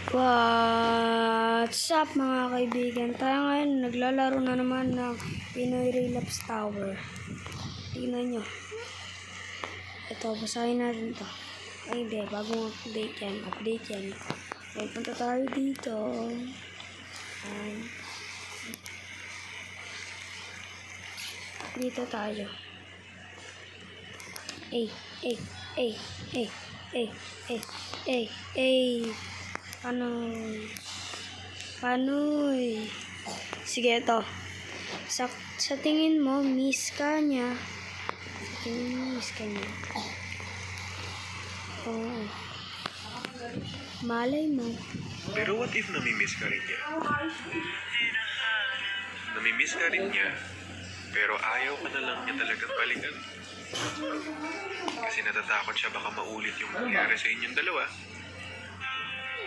What's up mga kaibigan? Tayo ngayon naglalaro na naman ng Pinoy Relapse Tower. Tingnan nyo. Ito, basahin natin to. Ay hindi, bagong update yan. Okay, punta tayo dito. Dito tayo. Panoy. Sige, ito. Sa tingin mo, miss ka niya. Oo. Malay mo. Pero what if namimiss ka rin niya? Namimiss ka rin niya, pero ayaw ka na lang niya talagang balikan. Kasi natatakot siya baka maulit yung nangyari sa inyong dalawa.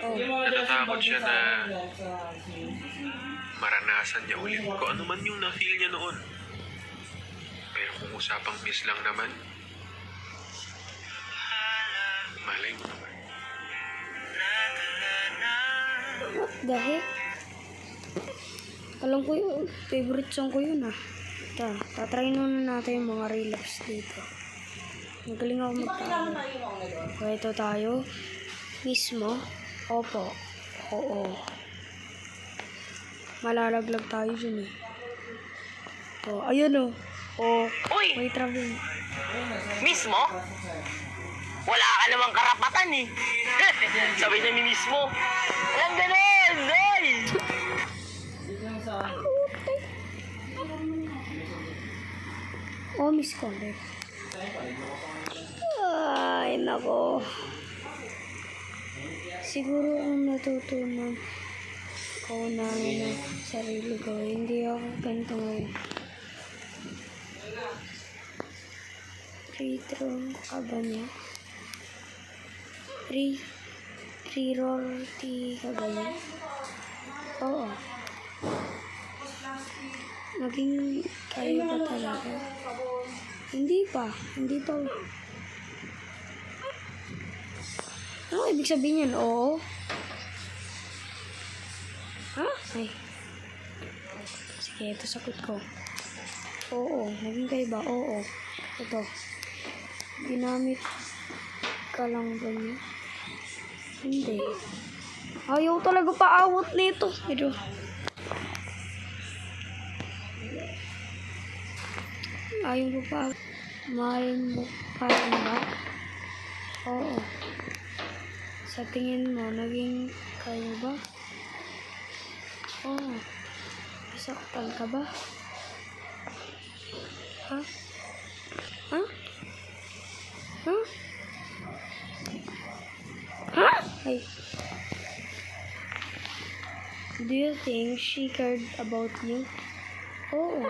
Natatakot siya na maranasan niya ulit kung ano man yung na-feel niya noon. Pero kung usapang miss lang naman, malay mo naman. Dahil alam ko yung favorite song ko yun ah. Ito, tatry na natin yung mga relapse dito. Magaling ako magtawa. Okay, ito tayo. Mismo. Opo. Oo. Malalaglag tayo dyan eh. Oh, ayun oh. Oh, Uy! may travel. Mismo? Wala ka namang karapatan eh. Sabi niya ni mismo. Walang ganun! Ay! Oh, miss ko ulit. Ay, nako. Siguro ang natutunan ko namin ng sarili ko, hindi ako ganito ngayon. Retro ka ba niya? Pre-royalty ka ba niya? Oo. Naging kayo ba talaga? Hindi pa. Ano ibig sabihin yan? Oo. Ha? Ay. Sige, ito sagot ko. Oo. Naging kayo ba? Oo. Ito. Ginamit ka lang ba niya? Hindi. Ayaw talaga paawat nito. Ito. Ayaw mo pa. Mahal mo pa rin ba? Oo. Sa tingin mo, naging kayo ba? Oo. Nasaktan ka ba? Ha? Ha? Ha? Ha? Ay. Do you think she cared about you? Oo.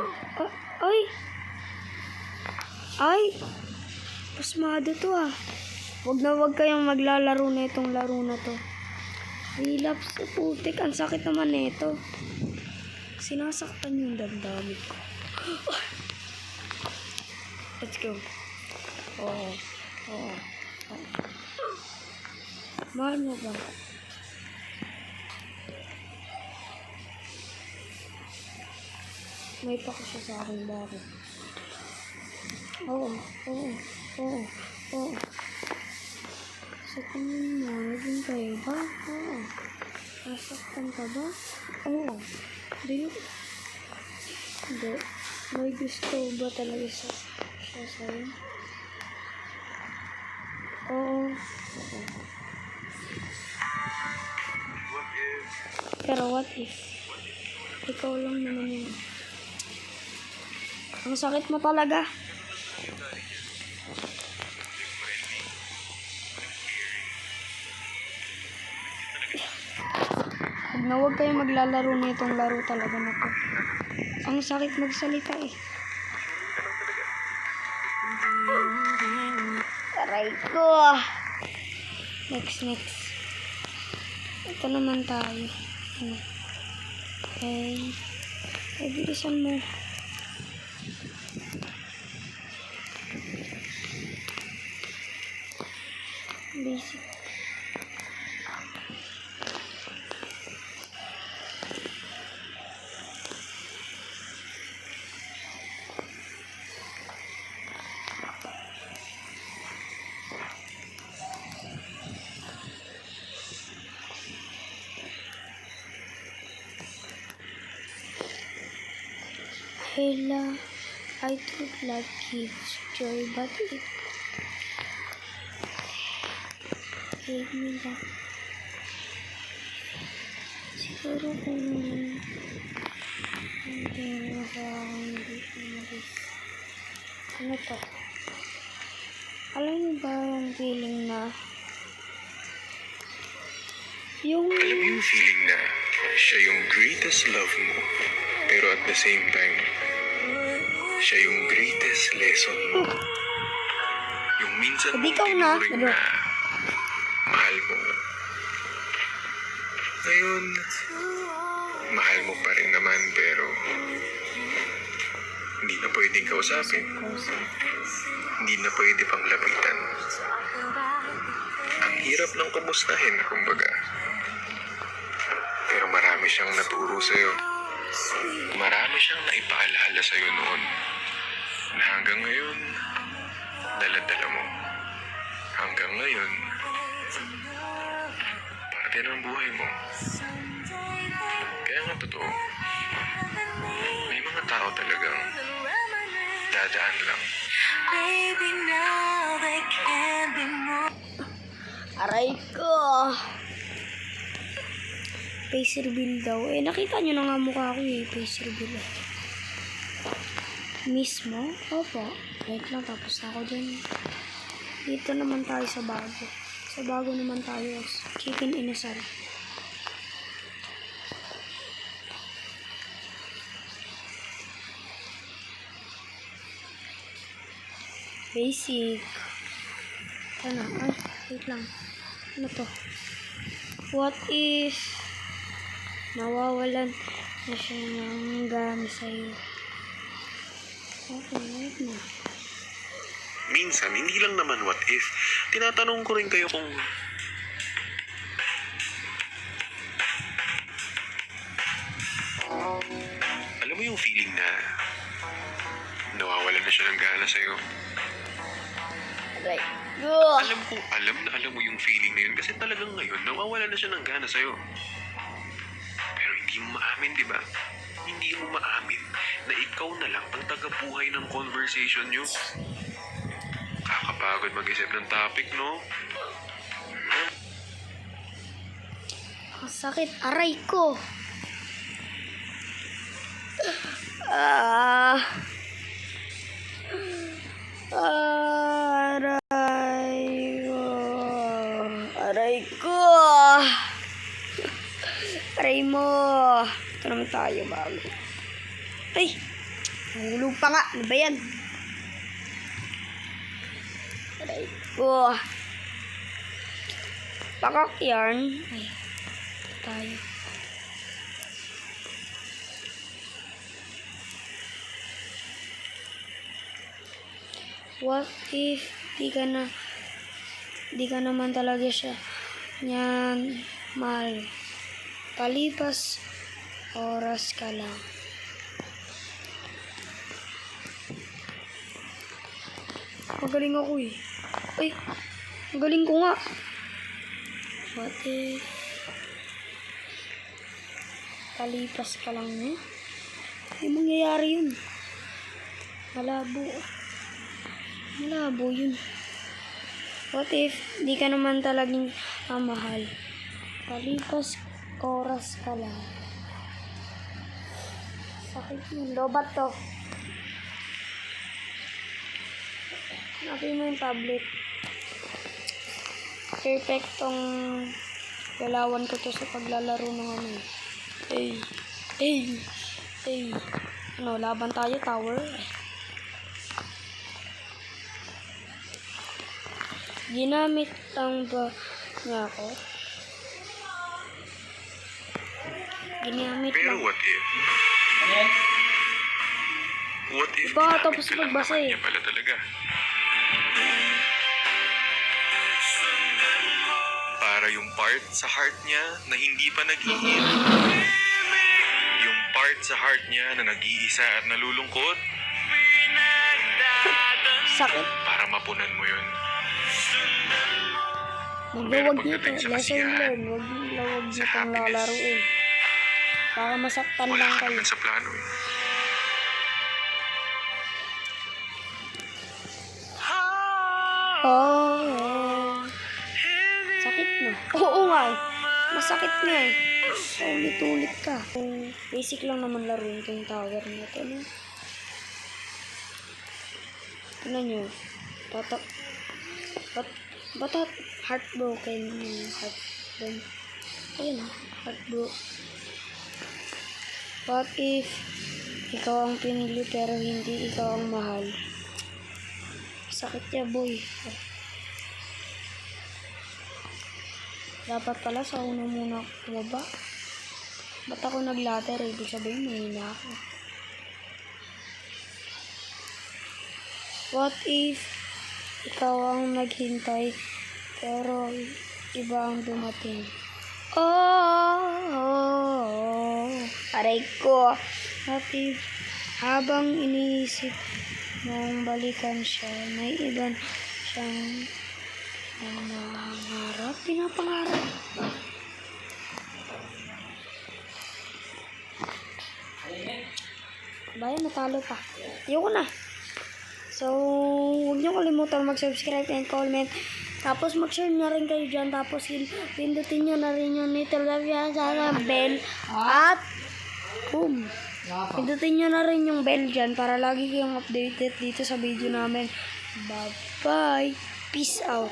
Ay! Ay! Pasmado to ah. Wag kayong maglalaro na itong laro na to. Relapse, putik. Ang sakit naman nito. Sinasaktan yung damdamin ko. Let's go. Oo. Mahal mo ba? May pako siya sa akin bakit? Oo. Sa tingin mo, naging kayo ba? Oo. Nasaktan ka ba? Oo. Hindi. May gusto ba talaga siya sa'yo? Oo. Pero what if? Ikaw lang naman yun. Ang sakit mo talaga. Huwag kayong maglalaro nitong laro talaga na to. Ang sakit magsalita eh. Aray ko. Next. Ito naman tayo. Okay. Ay, bilisan mo. Basic. I don't like gives joy, but it gave me that. Siguro kung hindi mo ba hindi umalis. Ano to? Alam mo ba yung feeling na yung Alam mo yung feeling na siya yung greatest love mo, pero at the same time, siya yung greatest lesson mo. Yung minsan Hindi mong ka na. tinuring Ano? na mahal mo. Ngayon, mahal mo pa rin naman, pero hindi na pwedeng kausapin. Hindi na pwede pang lapitan. Ang hirap ng kumustahin, kumbaga. Pero marami siyang naturo sa'yo. Marami siyang naipaalala sa'yo noon. Na hanggang ngayon, dala-dala mo. Hanggang ngayon, parte ng buhay mo. Kaya nga totoo, may mga tao talagang dadaan lang. aray ko. Face reveal daw. Eh, nakita nyo na nga mukha ko eh. Face reveal. Mismo? Opo. Wait lang, tapos na ako dyan. Dito naman tayo sa bago. Sa bago naman tayo. Chicken inasal. Basic. Ano? Ay, wait lang. Ano to? What if nawawalan na siya ng gana sa'yo? Okay, wait na. Minsan, hindi lang naman what if. Tinatanong ko rin kayo kung alam mo yung feeling na nawawalan na siya ng gana sa'yo. Right. Go! Alam mo yung feeling na yun kasi talagang ngayon nawawalan na siya ng gana sa'yo. Pero hindi mo maamin, di ba? Hindi mo maamin na ikaw na lang ang tagabuhay ng conversation nyo. Kakapagod mag-isip ng topic, no? Ang sakit. Aray ko. Aray ko. Aray ko. Aray mo. Ito naman tayo bago. Ay. Nahulog pa nga. Ano ba yan? Aray ko. Pakak yarn. Ay. Tayo. What if di ka naman talaga siya niyan mahal? Palipas oras ka lang. Magaling ako eh. Ay, magaling ko nga. What if palipas ka lang niya? Ay, mangyayari yun. Malabo. Malabo yun. What if di ka naman talagang mahal? Palipas oras ka lang. Sakit yun. Lobat to. Nakita mo yung tablet. Perfectong galawan ko to sa paglalaro ng ano. Ano, laban tayo, tower. Ginamit ang ba niya ako? Ginamit Pero lang. what if? What if Iba, ginamit tapos ka lang magbasa naman eh. niya pala talaga? Para yung part sa heart niya na hindi pa nag-i-heal. Yung part sa heart niya na nag-iisa at nalulungkot. Sakit. Para mapunan mo yun. Magawag dito. pagdating sa Lesson kasiyahan, learned. Huwag dito ang happiness, lalaruin. Baka masaktan Wala lang ka kayo. naman sa plano eh. Oh. Sakit no? Oo nga eh. Masakit nga eh. Ulit-ulit ka. Basic lang naman laruin itong tower na ito. No? Tignan nyo. Ba't heartbroken yung heartbroken? Ayun, heartbroken. What if ikaw ang pinili pero hindi ikaw ang mahal? Sakit ya boy. Dapat pala sa una muna ako baba. Ba't ako nag-latter? Ibig sabihin mahina ako. What if ikaw ang naghintay pero iba ang dumating? Oh, aray ko. What if habang iniisip mong balikan siya, may iba siyang pinapangarap. Bayan, natalo pa. Ayoko na. So, huwag niyo kalimutan mag-subscribe and comment. Tapos mag-share na rin kayo dyan. Tapos pindutin nyo na rin yung little bell. At boom. Pindutin nyo na rin yung bell dyan para lagi kayong updated dito sa video namin. Bye-bye. Peace out.